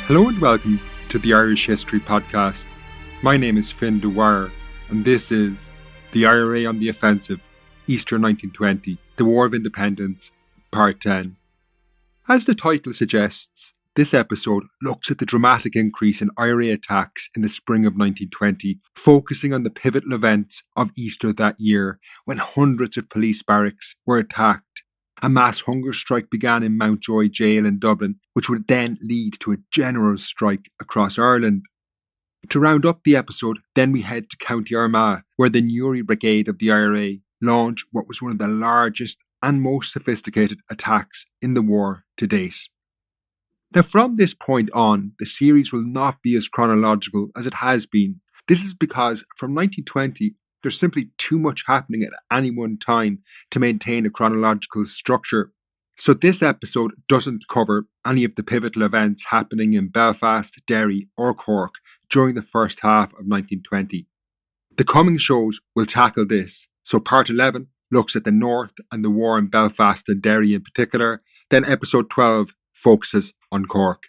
Hello and welcome to the Irish History Podcast. My name is Finn Dwyer and this is the IRA on the Offensive, Easter 1920, the War of Independence, Part 10. As the title suggests, this episode looks at the dramatic increase in IRA attacks in the spring of 1920, focusing on the pivotal events of Easter that year when hundreds of police barracks were attacked. A mass hunger strike began in Mountjoy Jail in Dublin, which would then lead to a general strike across Ireland. To round up the episode, then we head to County Armagh, where the Newry Brigade of the IRA launched what was one of the largest and most sophisticated attacks in the war to date. Now, from this point on, the series will not be as chronological as it has been. This is because from 1920, there's simply too much happening at any one time to maintain a chronological structure. So this episode doesn't cover any of the pivotal events happening in Belfast, Derry or Cork during the first half of 1920. The coming shows will tackle this. So part 11 looks at the North and the war in Belfast and Derry in particular. Then episode 12 focuses on Cork.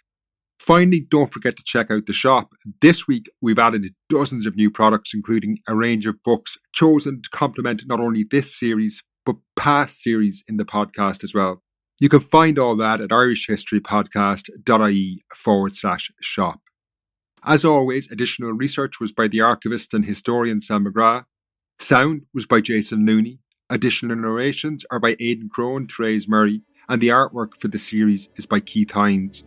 Finally, don't forget to check out the shop. This week, we've added dozens of new products, including a range of books chosen to complement not only this series, but past series in the podcast as well. You can find all that at irishhistorypodcast.ie/shop. As always, additional research was by the archivist and historian Sam McGrath. Sound was by Jason Looney. Additional narrations are by Aidan, Crowe and Therese, and the artwork for the series is by Keith Hynes.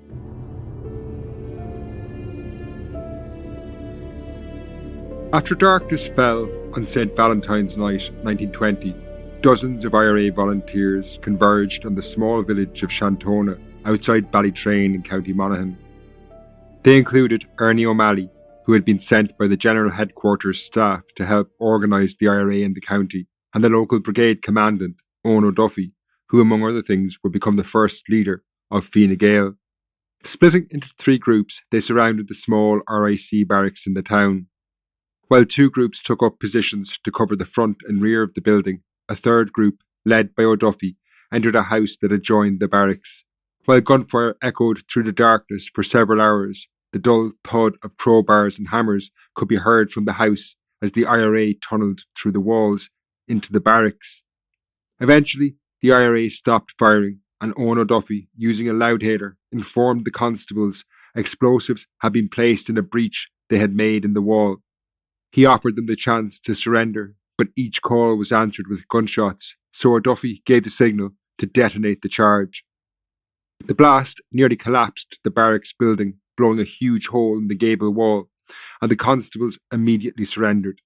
After darkness fell on St. Valentine's Night, 1920, dozens of IRA volunteers converged on the small village of Shantona outside Ballytrain in County Monaghan. They included Ernie O'Malley, who had been sent by the General Headquarters staff to help organise the IRA in the county, and the local brigade commandant, Eoin O'Duffy, who among other things would become the first leader of Fine Gael. Splitting into three groups, they surrounded the small RIC barracks in the town. While two groups took up positions to cover the front and rear of the building, a third group, led by O'Duffy, entered a house that adjoined the barracks. While gunfire echoed through the darkness for several hours, the dull thud of crowbars and hammers could be heard from the house as the IRA tunnelled through the walls into the barracks. Eventually, the IRA stopped firing, and Eoin O'Duffy, using a loudhailer, informed the constables explosives had been placed in a breach they had made in the wall. He offered them the chance to surrender, but each call was answered with gunshots, so O'Duffy gave the signal to detonate the charge. The blast nearly collapsed the barracks building, blowing a huge hole in the gable wall, and the constables immediately surrendered.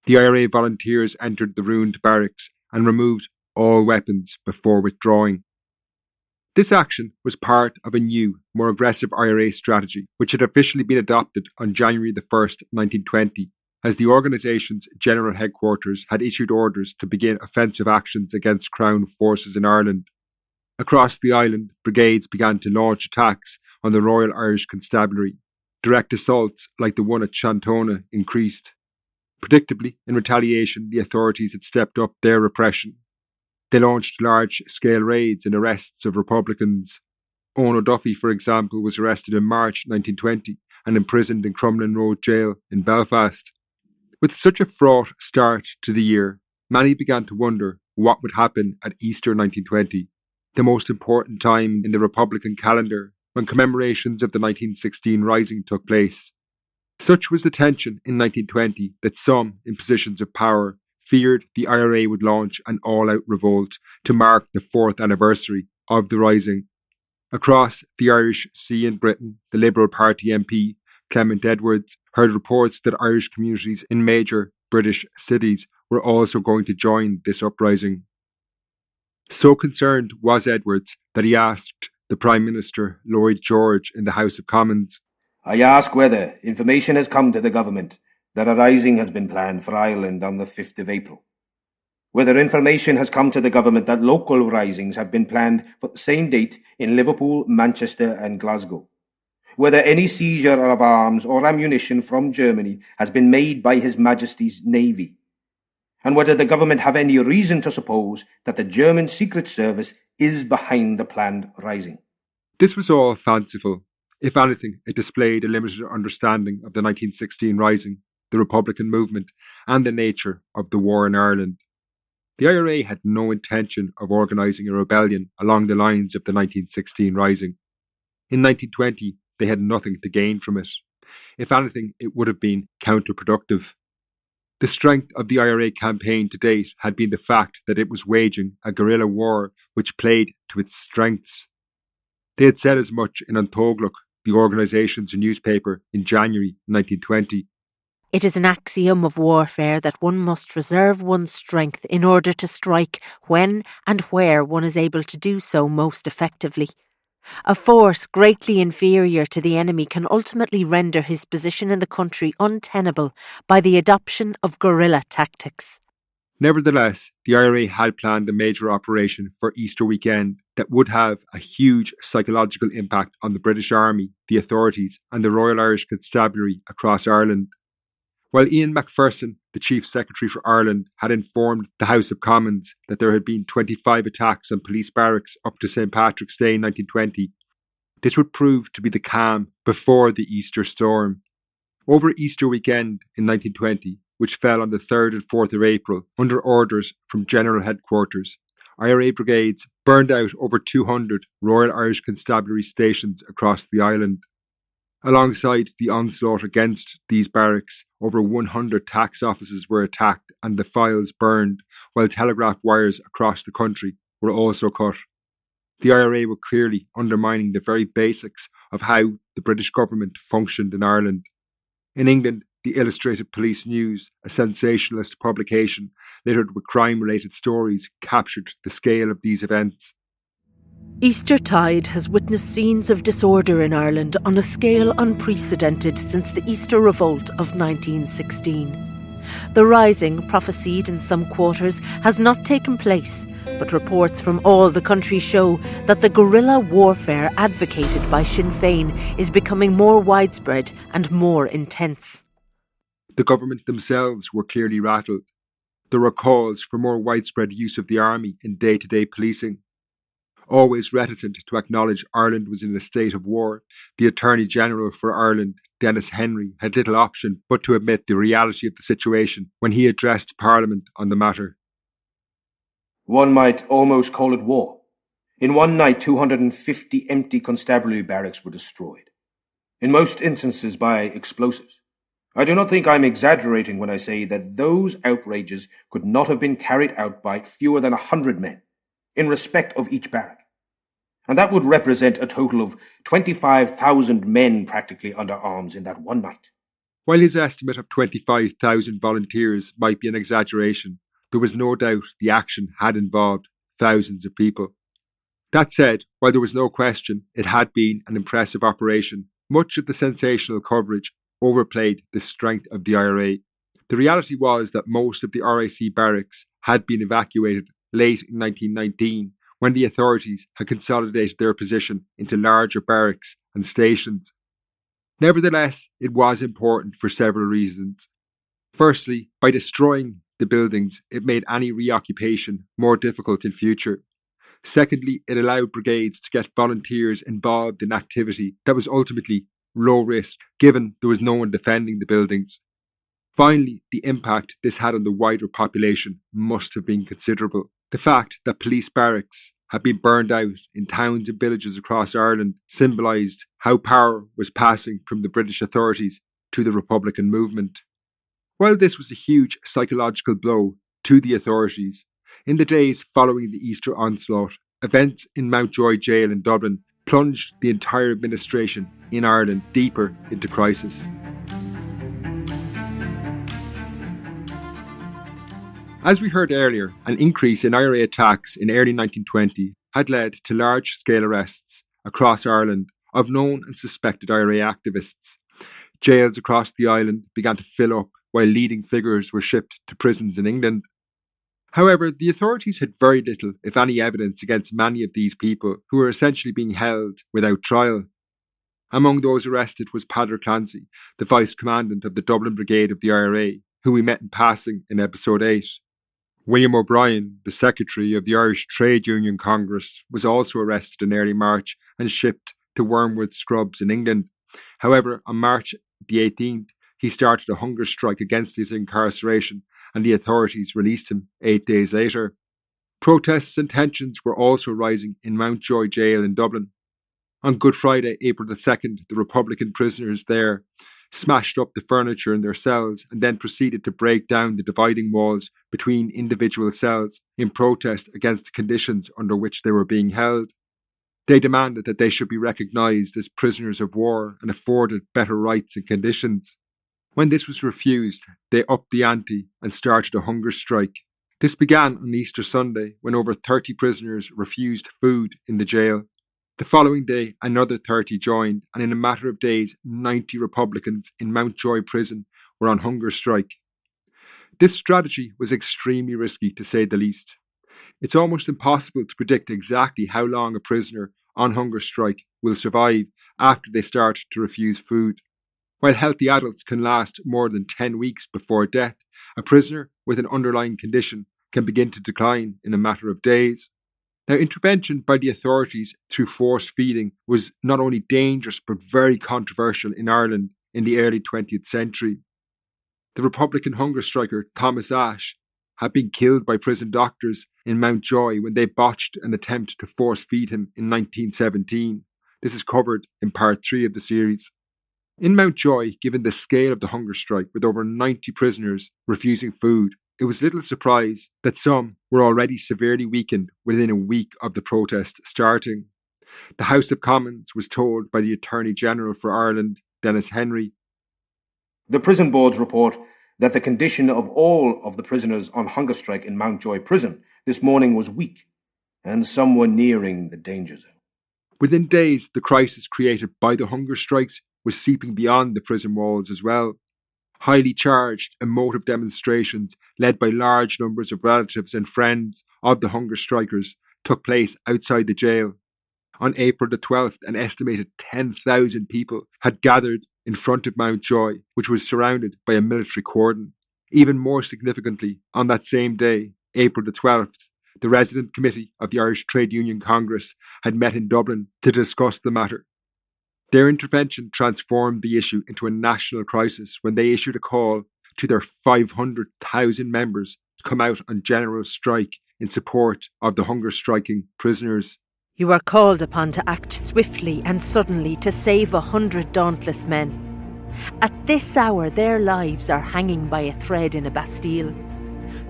The IRA volunteers entered the ruined barracks and removed all weapons before withdrawing. This action was part of a new, more aggressive IRA strategy, which had officially been adopted on January 1st, 1920, as the organisation's General Headquarters had issued orders to begin offensive actions against Crown forces in Ireland. Across the island, brigades began to launch attacks on the Royal Irish Constabulary. Direct assaults like the one at Shantona increased. Predictably, in retaliation, the authorities had stepped up their repression. They launched large-scale raids and arrests of Republicans. Eoin O'Duffy, for example, was arrested in March 1920 and imprisoned in Crumlin Road Jail in Belfast. With such a fraught start to the year, many began to wonder what would happen at Easter 1920, the most important time in the Republican calendar, when commemorations of the 1916 Rising took place. Such was the tension in 1920 that some, in positions of power, feared the IRA would launch an all-out revolt to mark the 4th anniversary of the Rising. Across the Irish Sea in Britain, the Liberal Party MP, Clement Edwards, heard reports that Irish communities in major British cities were also going to join this uprising. So concerned was Edwards that he asked the Prime Minister, Lloyd George, in the House of Commons, "I ask whether information has come to the government that a rising has been planned for Ireland on the 5th of April. Whether information has come to the government that local risings have been planned for the same date in Liverpool, Manchester and Glasgow. Whether any seizure of arms or ammunition from Germany has been made by His Majesty's Navy. And whether the government have any reason to suppose that the German Secret Service is behind the planned rising." This was all fanciful. If anything, it displayed a limited understanding of the 1916 Rising, the Republican movement, and the nature of the war in Ireland. The IRA had no intention of organising a rebellion along the lines of the 1916 Rising. In 1920, they had nothing to gain from it. If anything, it would have been counterproductive. The strength of the IRA campaign to date had been the fact that it was waging a guerrilla war which played to its strengths. They had said as much in Untitled, the organisation's newspaper, in January 1920. It is an axiom of warfare that one must reserve one's strength in order to strike when and where one is able to do so most effectively. A force greatly inferior to the enemy can ultimately render his position in the country untenable by the adoption of guerrilla tactics. Nevertheless, the IRA had planned a major operation for Easter weekend that would have a huge psychological impact on the British Army, the authorities, and the Royal Irish Constabulary across Ireland. While Ian Macpherson, the Chief Secretary for Ireland, had informed the House of Commons that there had been 25 attacks on police barracks up to St. Patrick's Day in 1920, this would prove to be the calm before the Easter storm. Over Easter weekend in 1920, which fell on the 3rd and 4th of April, under orders from General Headquarters, IRA brigades burned out over 200 Royal Irish Constabulary stations across the island. Alongside the onslaught against these barracks, over 100 tax offices were attacked and the files burned, while telegraph wires across the country were also cut. The IRA were clearly undermining the very basics of how the British government functioned in Ireland. In England, the Illustrated Police News, a sensationalist publication littered with crime-related stories, captured the scale of these events. Eastertide has witnessed scenes of disorder in Ireland on a scale unprecedented since the Easter Revolt of 1916. The rising, prophesied in some quarters, has not taken place, but reports from all the country show that the guerrilla warfare advocated by Sinn Féin is becoming more widespread and more intense. The government themselves were clearly rattled. There were calls for more widespread use of the army in day-to-day policing. Always reticent to acknowledge Ireland was in a state of war, the Attorney-General for Ireland, Denis Henry, had little option but to admit the reality of the situation when he addressed Parliament on the matter. One might almost call it war. In one night, 250 empty constabulary barracks were destroyed, in most instances by explosives. I do not think I am exaggerating when I say that those outrages could not have been carried out by fewer than 100 men, in respect of each barrack. And that would represent a total of 25,000 men practically under arms in that one night. While his estimate of 25,000 volunteers might be an exaggeration, there was no doubt the action had involved thousands of people. That said, while there was no question it had been an impressive operation, much of the sensational coverage overplayed the strength of the IRA. The reality was that most of the RIC barracks had been evacuated late in 1919, when the authorities had consolidated their position into larger barracks and stations. Nevertheless, it was important for several reasons. Firstly, by destroying the buildings, it made any reoccupation more difficult in future. Secondly, it allowed brigades to get volunteers involved in activity that was ultimately low risk, given there was no one defending the buildings. Finally, the impact this had on the wider population must have been considerable. The fact that police barracks had been burned out in towns and villages across Ireland symbolised how power was passing from the British authorities to the Republican movement. While this was a huge psychological blow to the authorities, in the days following the Easter onslaught, events in Mountjoy Jail in Dublin plunged the entire administration in Ireland deeper into crisis. As we heard earlier, an increase in IRA attacks in early 1920 had led to large-scale arrests across Ireland of known and suspected IRA activists. Jails across the island began to fill up while leading figures were shipped to prisons in England. However, the authorities had very little, if any, evidence against many of these people who were essentially being held without trial. Among those arrested was Padder Clancy, the Vice-Commandant of the Dublin Brigade of the IRA, who we met in passing in episode 8. William O'Brien, the Secretary of the Irish Trade Union Congress, was also arrested in early March and shipped to Wormwood Scrubs in England. However, on March the 18th, he started a hunger strike against his incarceration, and the authorities released him 8 days later. Protests and tensions were also rising in Mountjoy Jail in Dublin. On Good Friday, April the 2nd, the Republican prisoners there smashed up the furniture in their cells and then proceeded to break down the dividing walls between individual cells in protest against the conditions under which they were being held. They demanded that they should be recognised as prisoners of war and afforded better rights and conditions. When this was refused, they upped the ante and started a hunger strike. This began on Easter Sunday when over 30 prisoners refused food in the jail. The following day, another 30 joined, and in a matter of days, 90 Republicans in Mountjoy prison were on hunger strike. This strategy was extremely risky, to say the least. It's almost impossible to predict exactly how long a prisoner on hunger strike will survive after they start to refuse food. While healthy adults can last more than 10 weeks before death, a prisoner with an underlying condition can begin to decline in a matter of days. Now, intervention by the authorities through force feeding was not only dangerous but very controversial in Ireland in the early 20th century. The Republican hunger striker Thomas Ashe had been killed by prison doctors in Mountjoy when they botched an attempt to force feed him in 1917. This is covered in part 3 of the series. In Mountjoy, given the scale of the hunger strike with over 90 prisoners refusing food, it was little surprise that some were already severely weakened within a week of the protest starting. The House of Commons was told by the Attorney General for Ireland, Denis Henry, "The prison boards report that the condition of all of the prisoners on hunger strike in Mountjoy prison this morning was weak, and some were nearing the danger zone." Within days, the crisis created by the hunger strikes was seeping beyond the prison walls as well. Highly charged, emotive demonstrations led by large numbers of relatives and friends of the hunger strikers took place outside the jail. On April the 12th, an estimated 10,000 people had gathered in front of Mountjoy, which was surrounded by a military cordon. Even more significantly, on that same day, April the 12th, the Resident Committee of the Irish Trade Union Congress had met in Dublin to discuss the matter. Their intervention transformed the issue into a national crisis when they issued a call to their 500,000 members to come out on general strike in support of the hunger striking prisoners. "You are called upon to act swiftly and suddenly to save 100 dauntless men. At this hour their lives are hanging by a thread in a Bastille.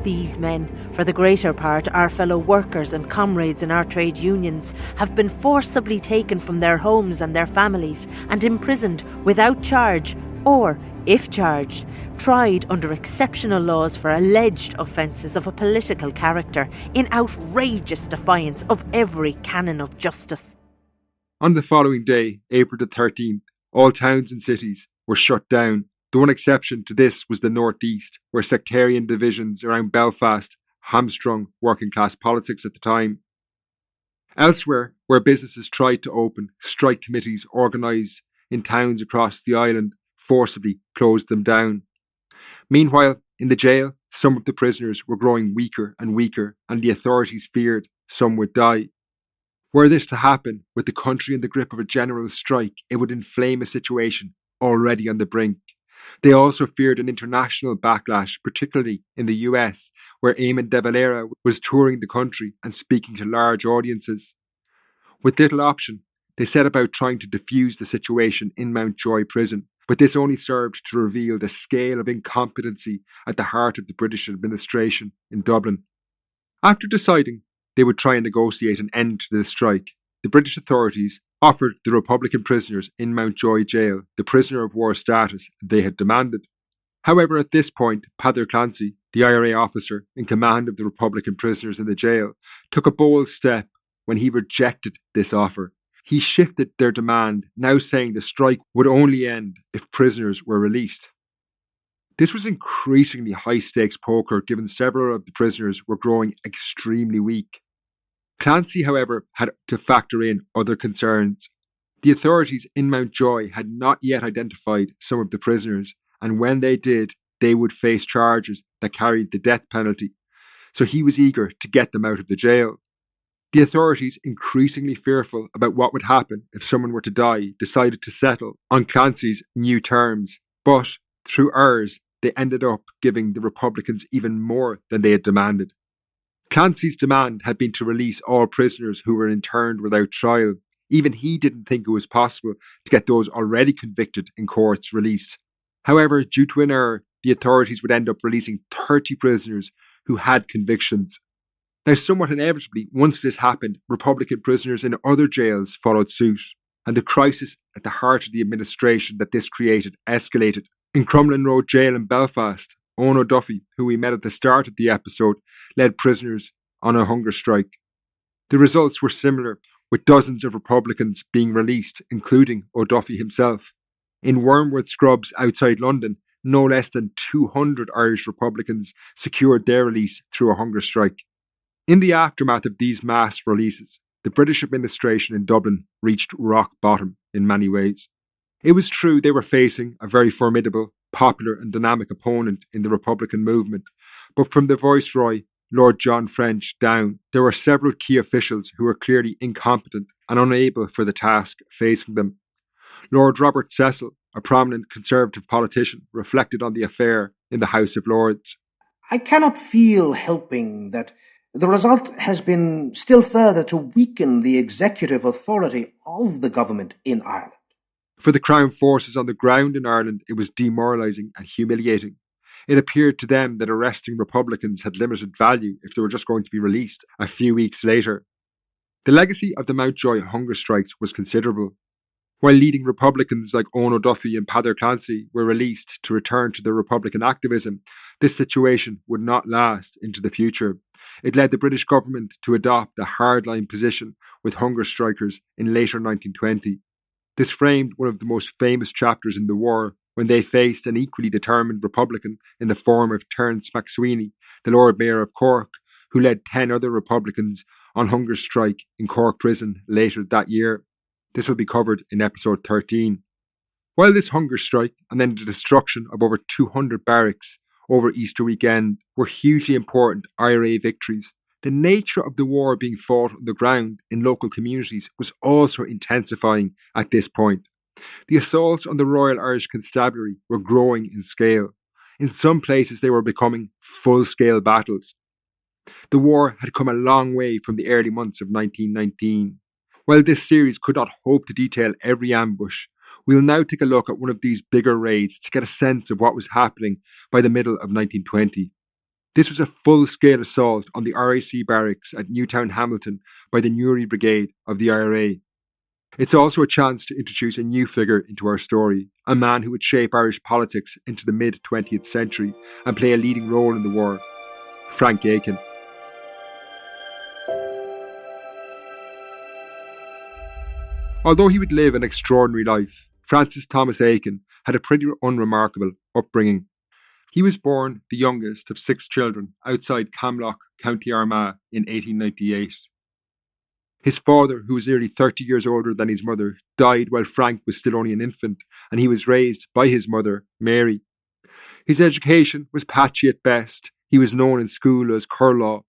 These men, for the greater part our fellow workers and comrades in our trade unions, have been forcibly taken from their homes and their families and imprisoned without charge or, if charged, tried under exceptional laws for alleged offences of a political character in outrageous defiance of every canon of justice." On the following day, April the 13th, all towns and cities were shut down. The one exception to this was the northeast, where sectarian divisions around Belfast hamstrung working-class politics at the time. Elsewhere, where businesses tried to open, strike committees organised in towns across the island forcibly closed them down. Meanwhile, in the jail, some of the prisoners were growing weaker and weaker, and the authorities feared some would die. Were this to happen, with the country in the grip of a general strike, it would inflame a situation already on the brink. They also feared an international backlash, particularly in the US, where Eamon de Valera was touring the country and speaking to large audiences. With little option, they set about trying to defuse the situation in Mountjoy prison, but this only served to reveal the scale of incompetency at the heart of the British administration in Dublin. After deciding they would try and negotiate an end to the strike, the British authorities offered the Republican prisoners in Mountjoy jail the prisoner of war status they had demanded. However, at this point, Peadar Clancy, the IRA officer in command of the Republican prisoners in the jail, took a bold step when he rejected this offer. He shifted their demand, now saying the strike would only end if prisoners were released. This was increasingly high-stakes poker, given several of the prisoners were growing extremely weak. Clancy, however, had to factor in other concerns. The authorities in Mountjoy had not yet identified some of the prisoners, and when they did, they would face charges that carried the death penalty, so he was eager to get them out of the jail. The authorities, increasingly fearful about what would happen if someone were to die, decided to settle on Clancy's new terms, but through ours, they ended up giving the Republicans even more than they had demanded. Clancy's demand had been to release all prisoners who were interned without trial. Even he didn't think it was possible to get those already convicted in courts released. However, due to an error, the authorities would end up releasing 30 prisoners who had convictions. Now, somewhat inevitably, once this happened, Republican prisoners in other jails followed suit, and the crisis at the heart of the administration that this created escalated. In Crumlin Road Jail in Belfast, Owen O'Duffy, who we met at the start of the episode, led prisoners on a hunger strike. The results were similar, with dozens of Republicans being released, including O'Duffy himself. In Wormwood Scrubs outside London, no less than 200 Irish Republicans secured their release through a hunger strike. In the aftermath of these mass releases, the British administration in Dublin reached rock bottom in many ways. It was true they were facing a very formidable, popular and dynamic opponent in the Republican movement, but from the Viceroy, Lord John French, down, there were several key officials who were clearly incompetent and unable for the task facing them. Lord Robert Cecil, a prominent Conservative politician, reflected on the affair in the House of Lords. I cannot feel helping that the result has been still further to weaken the executive authority of the government in Ireland. For the Crown forces on the ground in Ireland, it was demoralising and humiliating. It appeared to them that arresting Republicans had limited value if they were just going to be released a few weeks later. The legacy of the Mountjoy hunger strikes was considerable. While leading Republicans like Owen O'Duffy and Peadar Clancy were released to return to their Republican activism, this situation would not last into the future. It led the British government to adopt a hardline position with hunger strikers in later 1920. This framed one of the most famous chapters in the war when they faced an equally determined Republican in the form of Terence MacSweeney, the Lord Mayor of Cork, who led 10 other Republicans on hunger strike in Cork prison later that year. This will be covered in episode 13. While this hunger strike and then the destruction of over 200 barracks over Easter weekend were hugely important IRA victories, the nature of the war being fought on the ground in local communities was also intensifying at this point. The assaults on the Royal Irish Constabulary were growing in scale. In some places they were becoming full-scale battles. The war had come a long way from the early months of 1919. While this series could not hope to detail every ambush, we'll now take a look at one of these bigger raids to get a sense of what was happening by the middle of 1920. This was a full-scale assault on the RAC barracks at Newtownhamiliton by the Newry Brigade of the IRA. It's also a chance to introduce a new figure into our story, a man who would shape Irish politics into the mid-20th century and play a leading role in the war, Frank Aiken. Although he would live an extraordinary life, Francis Thomas Aiken had a pretty unremarkable upbringing. He was born the youngest of 6 children outside Camlock, County Armagh in 1898. His father, who was nearly 30 years older than his mother, died while Frank was still only an infant, and he was raised by his mother, Mary. His education was patchy at best. He was known in school as Curlaw,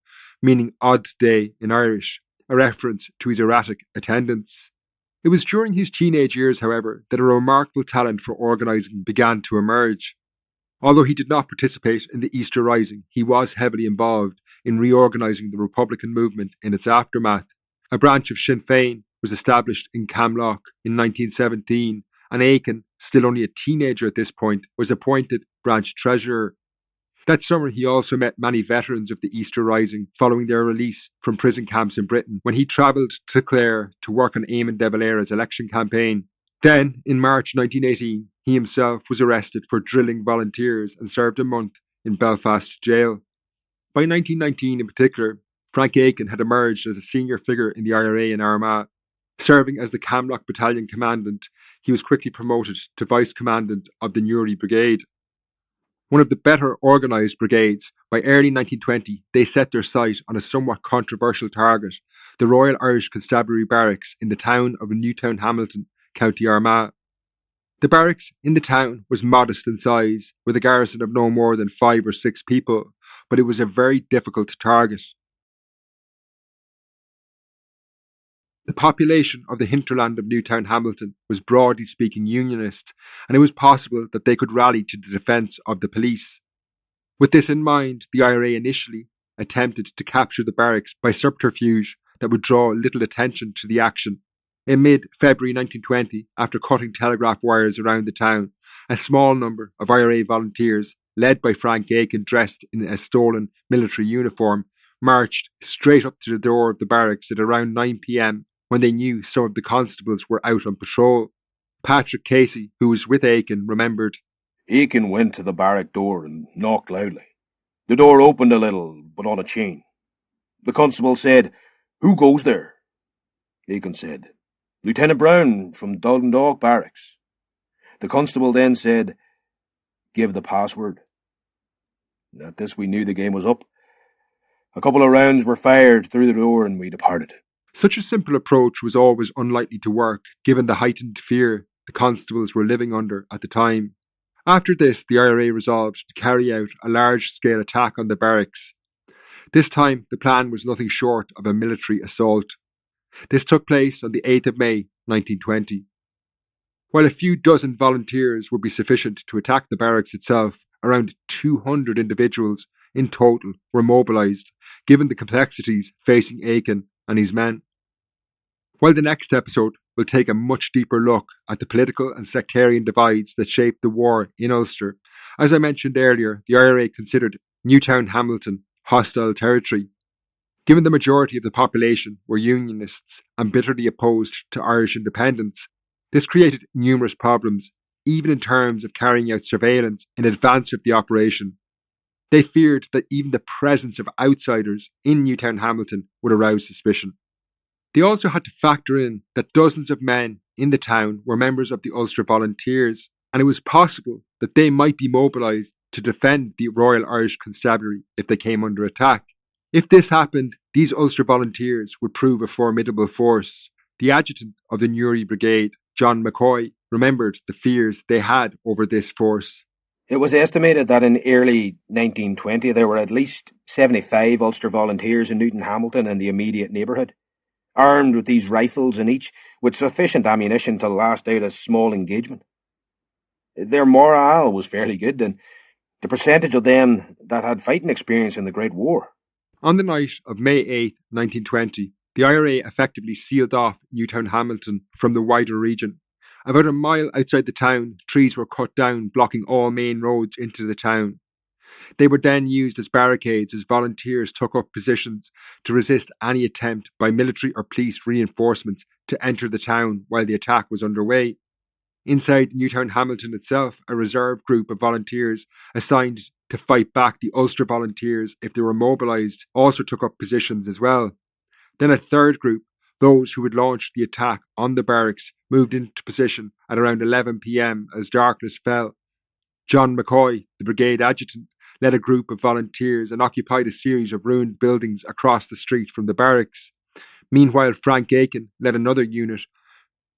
meaning odd day in Irish, a reference to his erratic attendance. It was during his teenage years, however, that a remarkable talent for organising began to emerge. Although he did not participate in the Easter Rising, he was heavily involved in reorganising the Republican movement in its aftermath. A branch of Sinn Féin was established in Camlock in 1917, and Aiken, still only a teenager at this point, was appointed branch treasurer. That summer he also met many veterans of the Easter Rising following their release from prison camps in Britain when he travelled to Clare to work on Eamon de Valera's election campaign. Then, in March 1918, he himself was arrested for drilling volunteers and served a month in Belfast jail. By 1919 in particular, Frank Aiken had emerged as a senior figure in the IRA in Armagh. Serving as the Camlock Battalion Commandant, he was quickly promoted to Vice Commandant of the Newry Brigade. One of the better organised brigades, by early 1920 they set their sight on a somewhat controversial target, the Royal Irish Constabulary Barracks in the town of Newtownhamiliton, County Armagh. The barracks in the town was modest in size, with a garrison of no more than 5 or 6 people, but it was a very difficult target. The population of the hinterland of Newtownhamiliton was broadly speaking unionist, and it was possible that they could rally to the defence of the police. With this in mind, the IRA initially attempted to capture the barracks by subterfuge that would draw little attention to the action. In mid-February 1920, after cutting telegraph wires around the town, a small number of IRA volunteers, led by Frank Aiken dressed in a stolen military uniform, marched straight up to the door of the barracks at around 9 p.m. when they knew some of the constables were out on patrol. Patrick Casey, who was with Aiken, remembered, Aiken went to the barrack door and knocked loudly. The door opened a little, but on a chain. The constable said, "Who goes there?" Aiken said, "Lieutenant Brown from Dundalk Barracks." The constable then said, "Give the password." At this we knew the game was up. A couple of rounds were fired through the door and we departed. Such a simple approach was always unlikely to work, given the heightened fear the constables were living under at the time. After this, the IRA resolved to carry out a large-scale attack on the barracks. This time, the plan was nothing short of a military assault. This took place on the 8th of May, 1920. While a few dozen volunteers would be sufficient to attack the barracks itself, around 200 individuals in total were mobilised, given the complexities facing Aiken and his men. While the next episode will take a much deeper look at the political and sectarian divides that shaped the war in Ulster, as I mentioned earlier, the IRA considered Newtownhamiliton hostile territory. Given the majority of the population were Unionists and bitterly opposed to Irish independence, this created numerous problems, even in terms of carrying out surveillance in advance of the operation. They feared that even the presence of outsiders in Newtownhamiliton would arouse suspicion. They also had to factor in that dozens of men in the town were members of the Ulster Volunteers, and it was possible that they might be mobilised to defend the Royal Irish Constabulary if they came under attack. If this happened, these Ulster Volunteers would prove a formidable force. The adjutant of the Newry Brigade, John McCoy, remembered the fears they had over this force. It was estimated that in early 1920 there were at least 75 Ulster Volunteers in Newtownhamiliton and the immediate neighbourhood, armed with these rifles and each with sufficient ammunition to last out a small engagement. Their morale was fairly good, and the percentage of them that had fighting experience in the Great War. On the night of May 8, 1920, the IRA effectively sealed off Newtownhamiliton from the wider region. About a mile outside the town, trees were cut down, blocking all main roads into the town. They were then used as barricades as volunteers took up positions to resist any attempt by military or police reinforcements to enter the town while the attack was underway. Inside Newtownhamiliton itself, a reserve group of volunteers assigned to fight back the Ulster Volunteers if they were mobilised also took up positions as well. Then a third group, those who would launch the attack on the barracks, moved into position at around 11 p.m. as darkness fell. John McCoy, the brigade adjutant, led a group of volunteers and occupied a series of ruined buildings across the street from the barracks. Meanwhile, Frank Aiken led another unit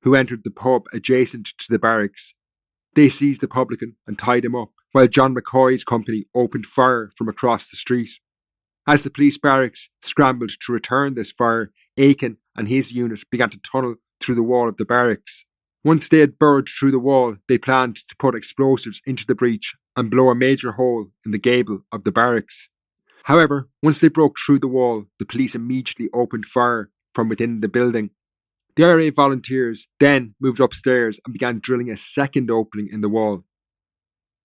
who entered the pub adjacent to the barracks. They seized the publican and tied him up, while John McCoy's company opened fire from across the street. As the police barracks scrambled to return this fire, Aiken and his unit began to tunnel through the wall of the barracks. Once they had burrowed through the wall, they planned to put explosives into the breach and blow a major hole in the gable of the barracks. However, once they broke through the wall, the police immediately opened fire from within the building. The IRA volunteers then moved upstairs and began drilling a second opening in the wall.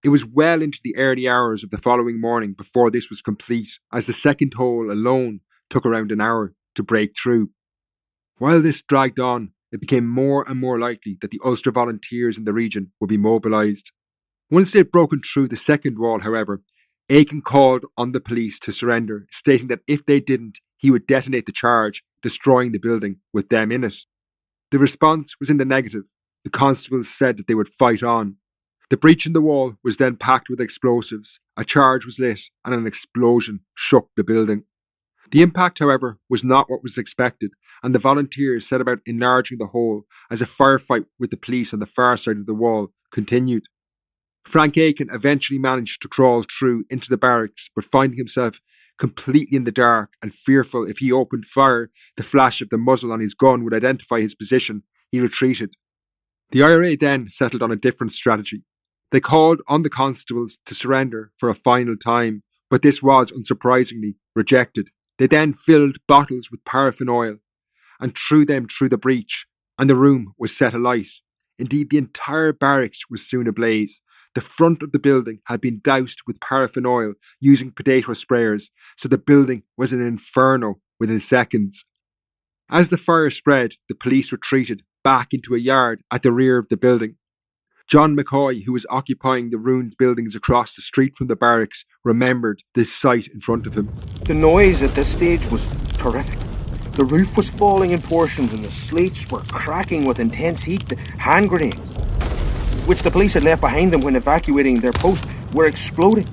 It was well into the early hours of the following morning before this was complete, as the second hole alone took around an hour to break through. While this dragged on, it became more and more likely that the Ulster Volunteers in the region would be mobilised. Once they had broken through the second wall, however, Aiken called on the police to surrender, stating that if they didn't, he would detonate the charge, destroying the building with them in it. The response was in the negative. The constables said that they would fight on. The breach in the wall was then packed with explosives, a charge was lit, and an explosion shook the building. The impact, however, was not what was expected, and the volunteers set about enlarging the hole as a firefight with the police on the far side of the wall continued. Frank Aiken eventually managed to crawl through into the barracks, but finding himself completely in the dark and fearful if he opened fire, the flash of the muzzle on his gun would identify his position, he retreated. The IRA then settled on a different strategy. They called on the constables to surrender for a final time, but this was, unsurprisingly, rejected. They then filled bottles with paraffin oil and threw them through the breach, and the room was set alight. Indeed, the entire barracks was soon ablaze. The front of the building had been doused with paraffin oil using potato sprayers, so the building was an inferno within seconds. As the fire spread, the police retreated back into a yard at the rear of the building. John McCoy, who was occupying the ruined buildings across the street from the barracks, remembered this sight in front of him. The noise at this stage was terrific. The roof was falling in portions and the slates were cracking with intense heat. The hand grenades, which the police had left behind them when evacuating their post, were exploding.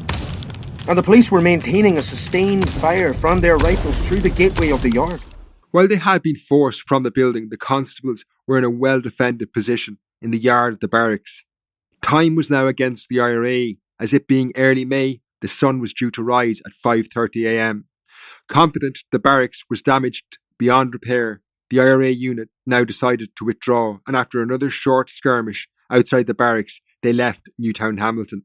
And the police were maintaining a sustained fire from their rifles through the gateway of the yard. While they had been forced from the building, the constables were in a well-defended position in the yard of the barracks. Time was now against the IRA, as it being early May, the sun was due to rise at 5:30 a.m. Confident the barracks was damaged beyond repair, the IRA unit now decided to withdraw, and after another short skirmish outside the barracks, they left Newtownhamiliton.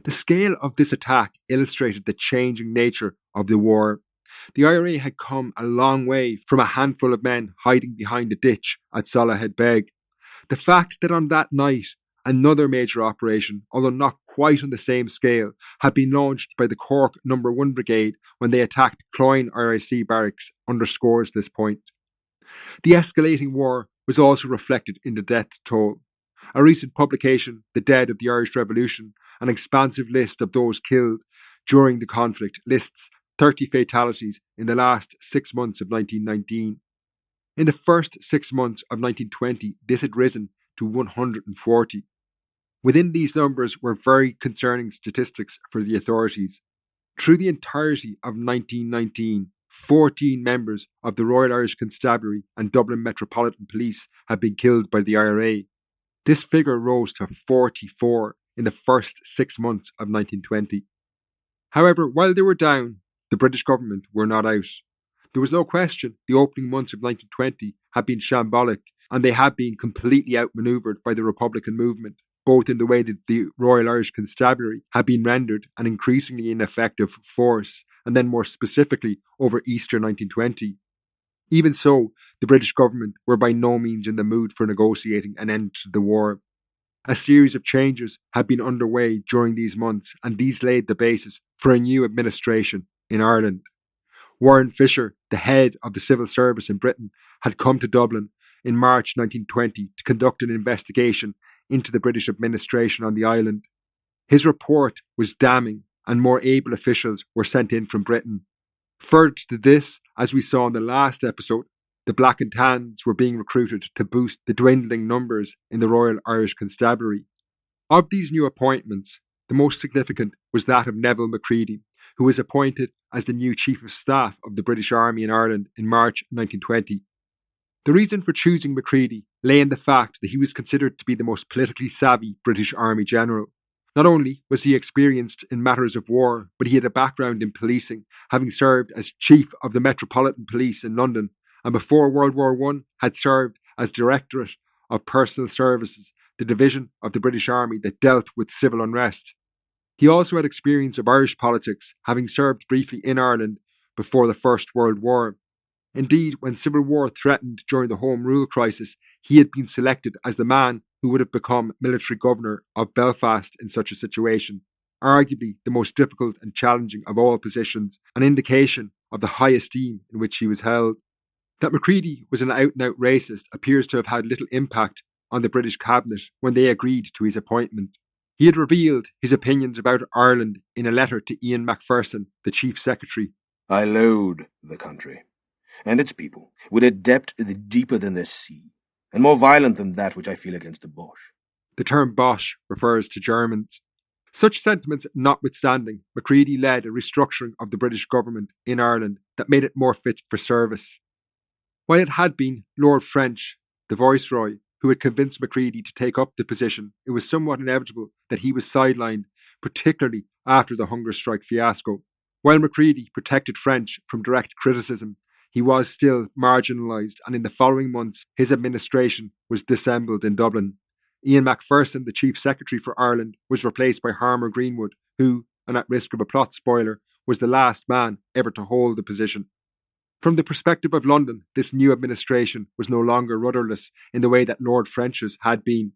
The scale of this attack illustrated the changing nature of the war. The IRA had come a long way from a handful of men hiding behind a ditch at Salahead Beg. The fact that on that night, another major operation, although not quite on the same scale, had been launched by the Cork No. 1 Brigade when they attacked Cloyne RIC barracks underscores this point. The escalating war was also reflected in the death toll. A recent publication, The Dead of the Irish Revolution, an expansive list of those killed during the conflict, lists 30 fatalities in the last 6 months of 1919. In the first 6 months of 1920, this had risen to 140. Within these numbers were very concerning statistics for the authorities. Through the entirety of 1919, 14 members of the Royal Irish Constabulary and Dublin Metropolitan Police had been killed by the IRA. This figure rose to 44 in the first 6 months of 1920. However, while they were down, the British government were not out. There was no question the opening months of 1920 had been shambolic, and they had been completely outmanoeuvred by the Republican movement, both in the way that the Royal Irish Constabulary had been rendered an increasingly ineffective force, and then more specifically over Easter 1920. Even so, the British government were by no means in the mood for negotiating an end to the war. A series of changes had been underway during these months, and these laid the basis for a new administration in Ireland. Warren Fisher, the head of the civil service in Britain, had come to Dublin in March 1920 to conduct an investigation into the British administration on the island. His report was damning, and more able officials were sent in from Britain. Further to this, as we saw in the last episode, the Black and Tans were being recruited to boost the dwindling numbers in the Royal Irish Constabulary. Of these new appointments, the most significant was that of Neville Mccready, who was appointed as the new Chief of Staff of the British Army in Ireland in March 1920. The reason for choosing Mccready lay in the fact that he was considered to be the most politically savvy British Army general. Not only was he experienced in matters of war, but he had a background in policing, having served as Chief of the Metropolitan Police in London, and before World War I had served as Directorate of Personal Services, the division of the British Army that dealt with civil unrest. He also had experience of Irish politics, having served briefly in Ireland before the First World War. Indeed, when civil war threatened during the Home Rule crisis, he had been selected as the man who would have become military governor of Belfast in such a situation, arguably the most difficult and challenging of all positions, an indication of the high esteem in which he was held. That Mccready was an out-and-out racist appears to have had little impact on the British cabinet when they agreed to his appointment. He had revealed his opinions about Ireland in a letter to Ian Macpherson, the Chief Secretary. I loathe the country and its people with a depth deeper than the sea, and more violent than that which I feel against the Boche. The term Boche refers to Germans. Such sentiments notwithstanding, Mccready led a restructuring of the British government in Ireland that made it more fit for service. While it had been Lord French, the Viceroy, who had convinced Mccready to take up the position, it was somewhat inevitable that he was sidelined, particularly after the hunger strike fiasco. While Mccready protected French from direct criticism, he was still marginalised, and in the following months his administration was dissembled in Dublin. Ian Macpherson, the Chief Secretary for Ireland, was replaced by Harmer Greenwood, who, and at risk of a plot spoiler, was the last man ever to hold the position. From the perspective of London, this new administration was no longer rudderless in the way that Lord French's had been.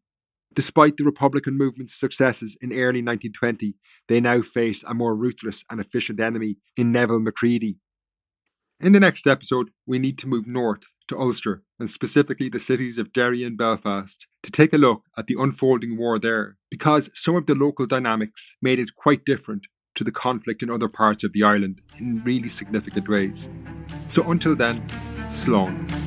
Despite the Republican movement's successes in early 1920, they now faced a more ruthless and efficient enemy in Neville Mccready. In the next episode, we need to move north to Ulster, and specifically the cities of Derry and Belfast, to take a look at the unfolding war there, because some of the local dynamics made it quite different to the conflict in other parts of the island in really significant ways. So until then, slán.